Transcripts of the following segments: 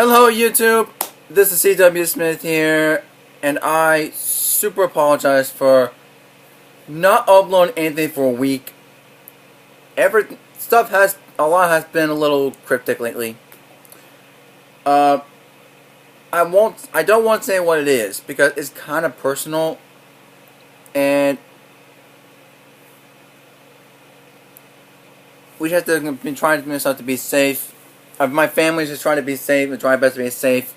Hello YouTube, this is CW Smith here, and I super apologize for not uploading anything for a week. A lot has been a little cryptic lately. I don't want to say what it is because it's kind of personal, and we just have to be trying to make ourselves to be safe. My family's just trying to be safe and trying my best to be safe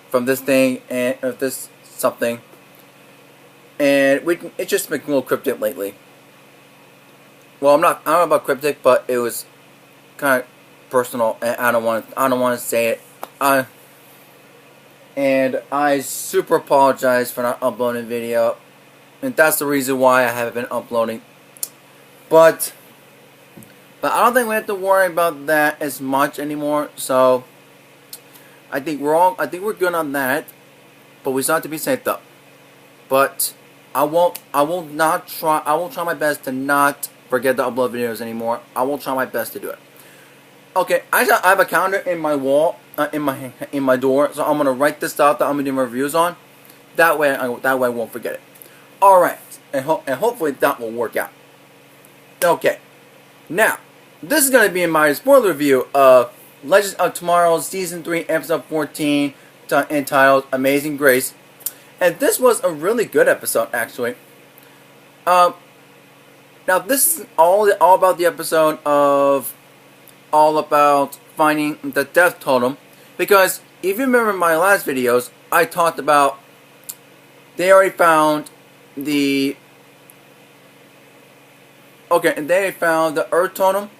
from this thing and this something. And it's just been a little cryptic lately. Well, I don't know about cryptic, but it was kind of personal, and I don't want to say it. And I super apologize for not uploading video, and that's the reason why I haven't been uploading. But I don't think we have to worry about that as much anymore. So I think we're good on that. But we still have to be safe though. But I will try my best to not forget to upload videos anymore. I will try my best to do it. Okay, I have a calendar in my wall, in my door. So I'm gonna write this stuff that I'm gonna do my reviews on. That way I won't forget it. All right, and hopefully that will work out. Okay, now. This is going to be my spoiler review of Legends of Tomorrow Season 3 Episode 14 entitled Amazing Grace. And this was a really good episode, actually. Now this is all about the episode of all about finding the death totem. Because if you remember my last videos, I talked about they already found the... Okay, and they found the earth totem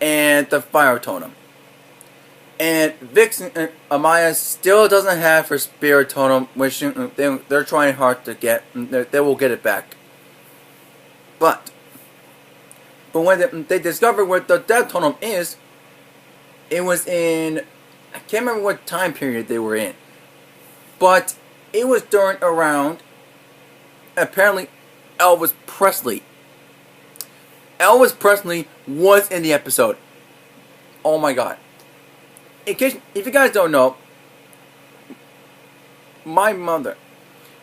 and the fire totem. And Vixen and Amaya still doesn't have her spirit totem, which they're trying hard to get. They will get it back. But when they discovered where the death totem is, it was in... I can't remember what time period they were in. But it was during around... apparently Elvis Presley. Elvis Presley was in the episode. Oh my god. If you guys don't know, my mother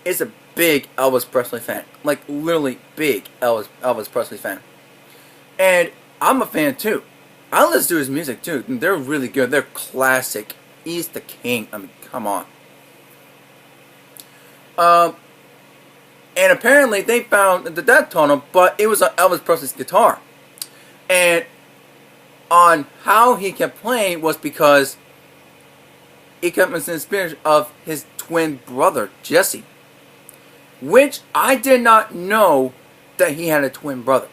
is a big Elvis Presley fan. Like, literally big Elvis Presley fan. And I'm a fan too. I listen to his music too. They're really good. They're classic. He's the king. I mean, come on. And apparently they found the death totem, but it was on Elvis Presley's guitar. And on how he kept playing was because it kept in the spirit of his twin brother, Jesse. Which I did not know that he had a twin brother.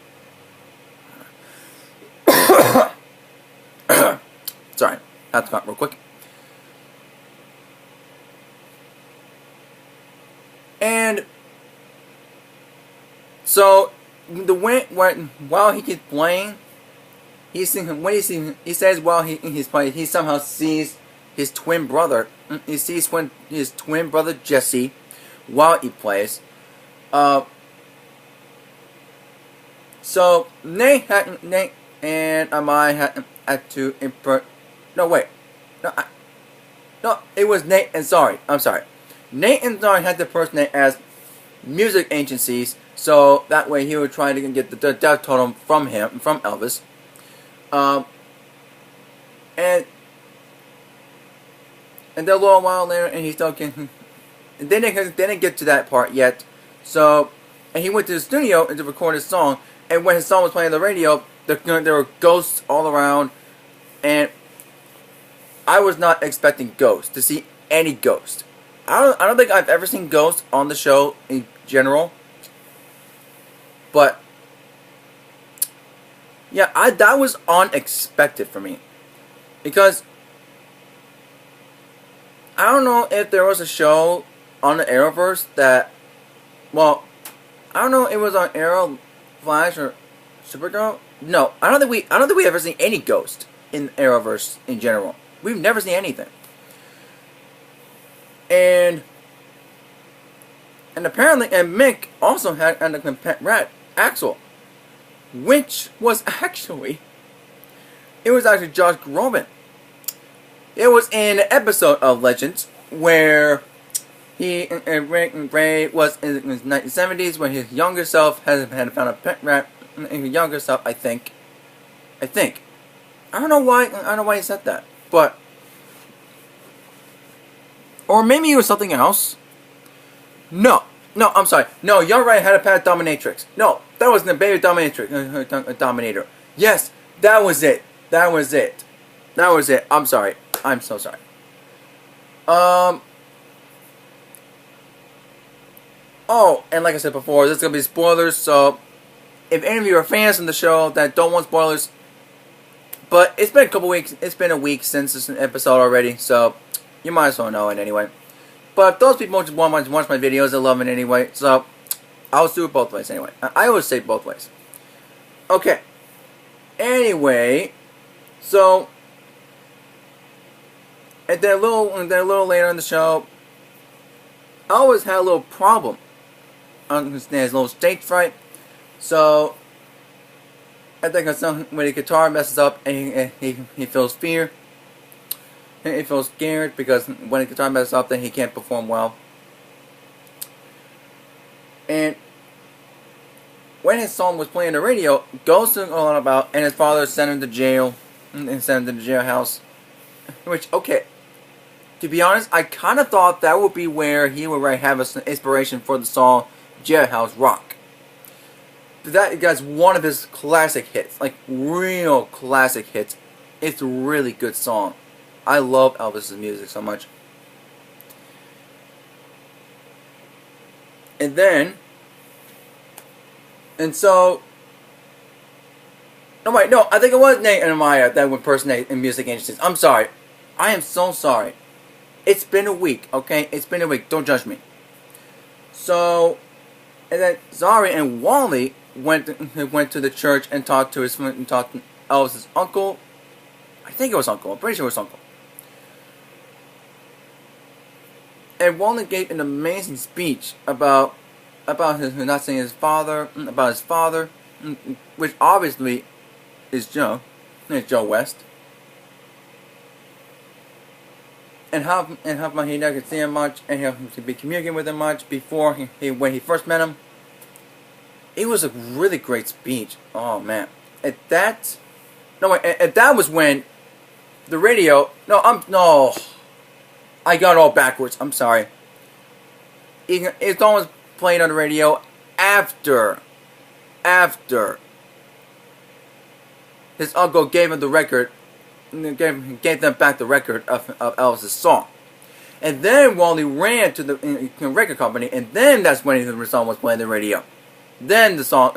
Sorry, that's got real quick. And so while he keeps playing, he says while he's playing, he somehow sees his twin brother. He sees his twin brother Jesse while he plays. So Nate and Amaya had to import. No wait, no, it was Nate and Zari. I'm sorry. Nate and Zari had to impersonate as music agencies. So that way he would try to get the death totem from Elvis. And then a little while later, and he still can. And they didn't get to that part yet. So, and he went to the studio to record his song. And when his song was playing on the radio, there were ghosts all around. And I was not expecting ghosts, to see any ghost. I don't think I've ever seen ghosts on the show in general. But yeah, that was unexpected for me. Because I don't know if there was a show on the Arrowverse that, well, I don't know if it was on Arrow, Flash, or Supergirl. No, I don't think we ever seen any ghost in Arrowverse in general. We've never seen anything. And apparently, Mick also had a pet rat, Axel, which was actually Josh Groban. It was in an episode of Legends where Ray was in his 1970s when his younger self had found a pet rat. His younger self, I think. I don't know why. I don't know why he said that, but or maybe it was something else. No, I'm sorry. No, Young Ray had a pet dominatrix. No, that wasn't a baby dominatrix. Dominator. Yes, that was it. That was it. I'm sorry. I'm so sorry. Oh, and like I said before, this is gonna be spoilers. So, if any of you are fans of the show that don't want spoilers, but it's been a couple weeks. It's been a week since this episode already, so you might as well know it anyway. But if those people just want to watch my videos, they love it anyway. So, I'll do it both ways anyway. I always say both ways. Okay. Anyway, so. And then a little later in the show, I always had a little problem. There's a little stage fright. So, I think when the guitar messes up and he feels fear. He feels scared because when the guitar messes up, then he can't perform well. And when his song was playing on the radio, Ghost was on about, and his father sent him to jail, and sent him to the jailhouse. Which, okay. To be honest, I kind of thought that would be where he would have an inspiration for the song Jailhouse Rock. That guy's one of his classic hits, like real classic hits. It's a really good song. I love Elvis's music so much. So, no wait, no, I think it was Nate and Amaya that would impersonate in music agencies. I'm sorry. I am so sorry. It's been a week, okay? It's been a week. Don't judge me. So, and then Zari and Wally went to the church and talked to Elvis's uncle. I think it was uncle. I'm pretty sure it was uncle. And Wally gave an amazing speech about his not saying his father, which obviously is Joe. It's Joe West. And how he never could see him much, and he could be communicating with him much before when he first met him. It was a really great speech. Oh man! That was when the radio. I got it all backwards. I'm sorry. It's almost playing on the radio after his uncle gave him the record. Gave them back the record of Elvis's song. And then Wally ran to the record company, and then that's when the song was playing on the radio. Then the song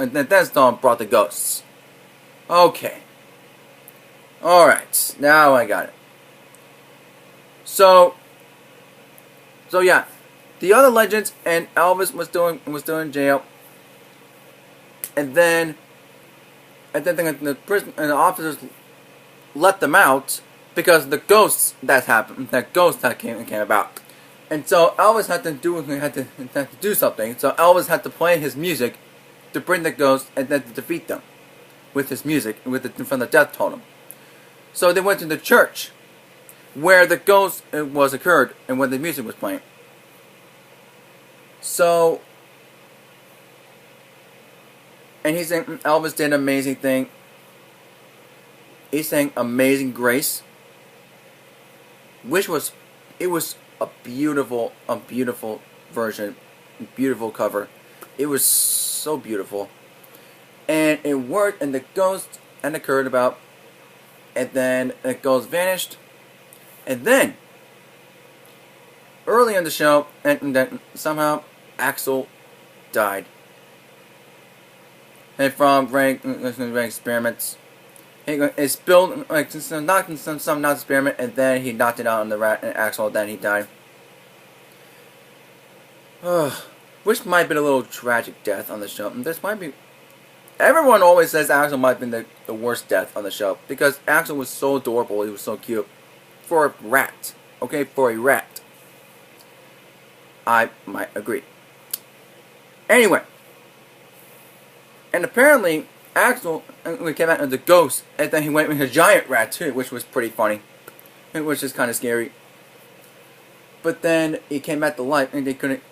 brought the ghosts. Okay. Alright, now I got it. So yeah. The other legends and Elvis was still in jail. And then the prison and the officers let them out because the ghosts that came about, and so Elvis had to do something. So Elvis had to play his music to bring the ghosts and then to defeat them with his music from the death totem. So they went to the church where the ghost was occurred and when the music was playing. So, and he's saying Elvis did an amazing thing. He sang Amazing Grace, which was a beautiful version, beautiful cover. It was so beautiful, and it worked. And the ghost occurred about, and then the ghost vanished, and then early in the show, and then somehow Axl died, and from brain experiments. It spilled like some not experiment, and then he knocked it out on the rat and Axl. Then he died. Which might have been a little tragic death on the show. This might be. Everyone always says Axl might have been the worst death on the show because Axl was so adorable. He was so cute for a rat. Okay, for a rat. I might agree. Anyway, and apparently Axl came out as a ghost, and then he went with a giant rat too, which was pretty funny. which is kind of scary. But then he came back to life, and they couldn't.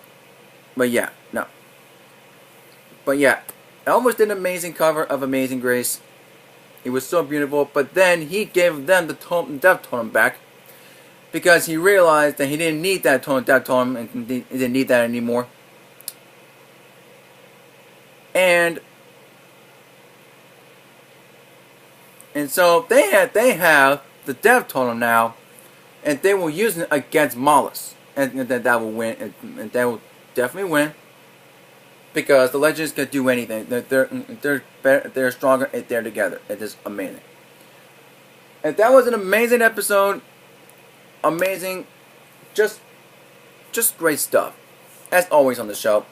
But yeah, no. But yeah, Elvis did an amazing cover of Amazing Grace. It was so beautiful. But then he gave them the Death Totem back because he realized that he didn't need that Death Totem, and he didn't need that anymore. And so they have the Death Totem now, and they will use it against Malice, and that will win, and that will definitely win, because the Legends can do anything. They're better, they're stronger if they're together. It is amazing. And that was an amazing episode. Amazing, just great stuff, as always on the show.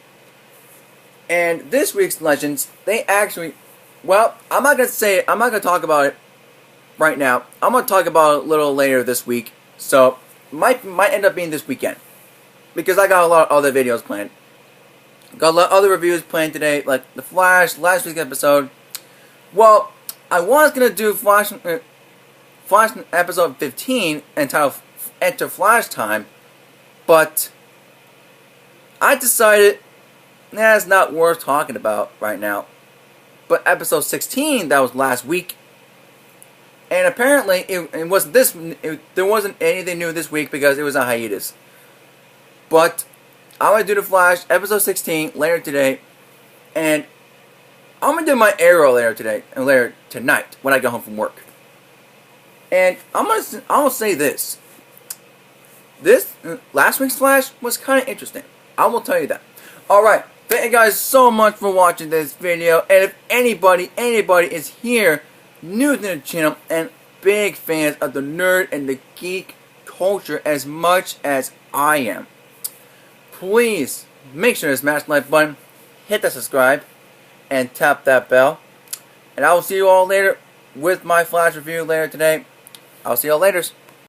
And this week's Legends, they actually, well, I'm not gonna say it. I'm not gonna talk about it right now. I'm gonna talk about it a little later this week. So might end up being this weekend, because I got a lot of other videos planned. Got a lot of other reviews planned today, like The Flash, last week's episode. Well, I was gonna do Flash episode 15 entitled Enter Flash Time, but I decided that's not worth talking about right now. But episode 16, that was last week, and apparently it wasn't there wasn't anything new this week because it was a hiatus. But I'm gonna do The Flash episode 16 later today, and I'm gonna do my Arrow later tonight when I get home from work. And I'm gonna say this. This last week's Flash was kind of interesting. I will tell you that. All right. Thank you guys so much for watching this video, and if anybody is here new to the channel and big fans of the nerd and the geek culture as much as I am, please make sure to smash the like button, hit that subscribe, and tap that bell. And I will see you all later with my Flash review later today. I'll see you all later.